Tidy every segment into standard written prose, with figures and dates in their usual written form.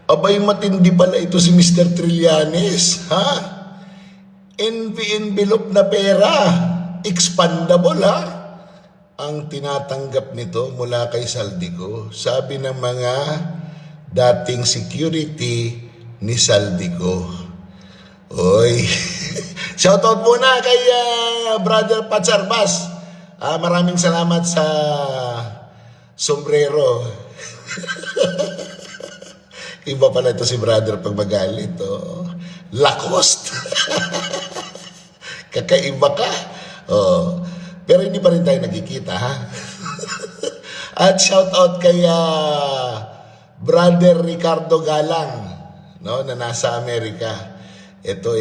Abay, matindi pala ito si Mr. Trillanes, ha? Envelope na pera, expandable, ha? Ang tinatanggap nito mula kay Saldico, sabi ng mga dating security ni Saldico. Oy, shoutout muna kay Brother Patsarbas. Maraming salamat sa sombrero. Iba pala ito si brother pag magalit. Oh. Lacoste. Kakaiba ka. Oh. Pero hindi pa rin tayo nagkikita, ha? At shout out kay brother Ricardo Galang, no, na nasa Amerika. Ito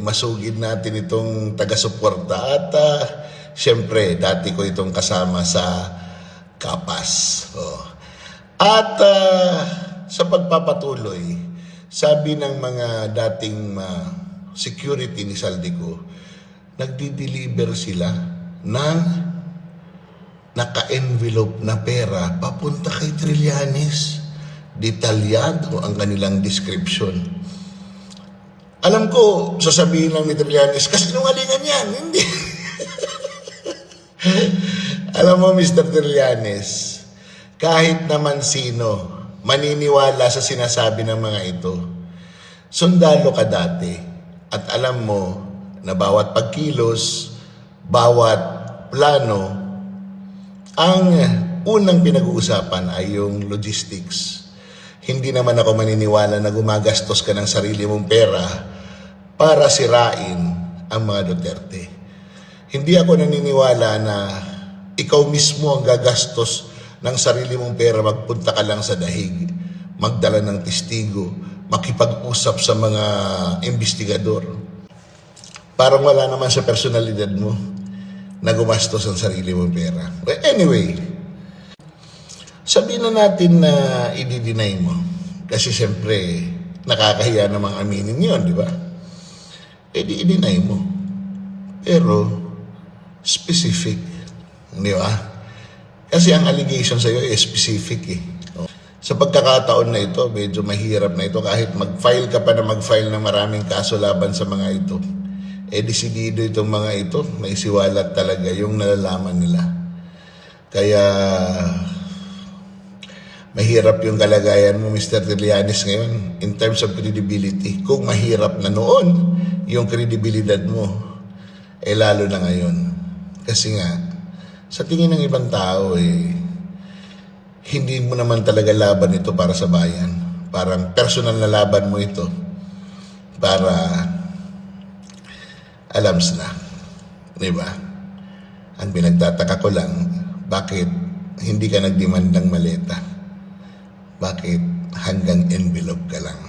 masugid natin itong taga-suporta. At syempre, dati ko itong kasama sa Kapas. Oh. At sa pagpapatuloy, sabi ng mga dating security ni Saldico, nagdi-deliver sila ng naka-envelope na pera papunta kay Trillanes. Detalyado ang kanilang description. Alam ko, sasabihin lang ni Trillanes, kasi nungalingan yan. Hindi. Alam mo, Mr. Trillanes, kahit naman sino maniniwala sa sinasabi ng mga ito. Sundalo ka dati at alam mo na bawat pagkilos, bawat plano, ang unang pinag-uusapan ay yung logistics. Hindi naman ako maniniwala na gumagastos ka ng sarili mong pera para sirain ang mga Duterte. Hindi ako naniniwala na ikaw mismo ang gagastos ng sarili mong pera, magpunta ka lang sa dahig, magdala ng testigo, makipag-usap sa mga investigador. Parang wala naman sa personalidad mo na gumastos ang sarili mong pera. But anyway, sabihin na natin na i-deny mo. Kasi siyempre, nakakahiya namang aminin yun, di ba? I-deny mo. Pero, specific. Di ba? Kasi ang allegation sa'yo ay specific eh. Sa pagkakataon na ito, medyo mahirap na ito kahit mag-file ka pa na mag-file ng maraming kaso laban sa mga ito. Desidido itong mga ito, may siwalat talaga yung nalalaman nila. Kaya, mahirap yung kalagayan mo, Mr. Trillanes, ngayon in terms of credibility. Kung mahirap na noon yung kredibilidad mo, lalo na ngayon. Kasi nga, sa tingin ng ibang tao, hindi mo naman talaga laban ito para sa bayan. Parang personal na laban mo ito para alams na. Diba? Ang pinagtataka ko lang, bakit hindi ka nagdemand ng maleta? Bakit hanggang envelope ka lang?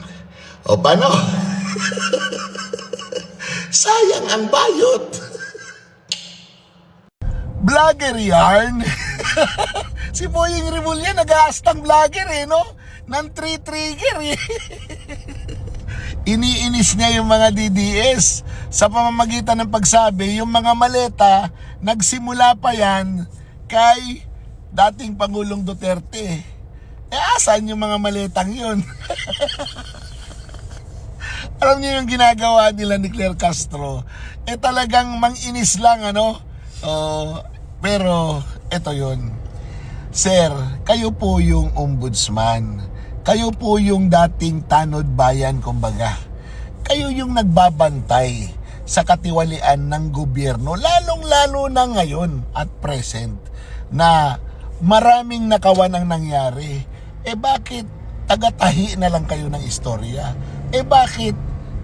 O paano? Sayang ang bayot! Vlogger yarn. Si Boying Remulla nag-aastang vlogger no? Ng 3 trigger Iniinis niya yung mga DDS sa pamamagitan ng pagsabi, yung mga maleta, nagsimula pa yan kay dating Pangulong Duterte. Asan yung mga maletang yun? Alam niyo yung ginagawa nila ni Claire Castro? Talagang manginis lang, pero ito yun. Sir, kayo po yung ombudsman. Kayo po yung dating tanod bayan, kumbaga. Kayo yung nagbabantay sa katiwalian ng gobyerno, lalong-lalo na ngayon at present, na maraming nakawan ang nangyari. Bakit taga-tahi na lang kayo ng istorya? Bakit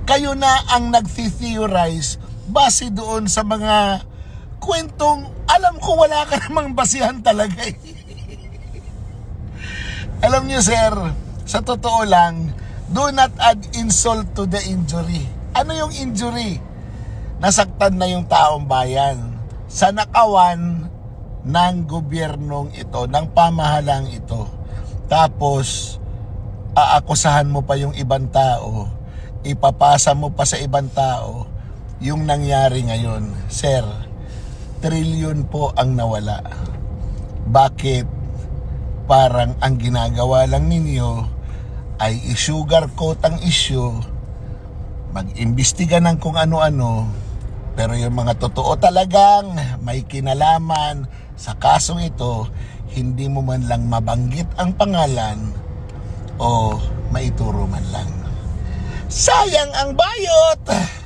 kayo na ang nag-theorize base doon sa mga kwentong alam ko wala ka namang basihan talaga Alam niyo, sir, sa totoo lang, do not add insult to the injury. Ano yung injury? Nasaktan na yung taong bayan sa nakawan ng gobyernong ito, ng pamahalang ito. Tapos, aakusahan mo pa yung ibang tao, ipapasa mo pa sa ibang tao yung nangyari ngayon. Sir, trilyon po ang nawala. Bakit parang ang ginagawa lang ninyo ay i-sugarcoat ang issue, mag-imbestiga ng kung ano-ano, pero yung mga totoo talagang may kinalaman sa kasong ito, hindi mo man lang mabanggit ang pangalan o maituro man lang. Sayang ang bayot!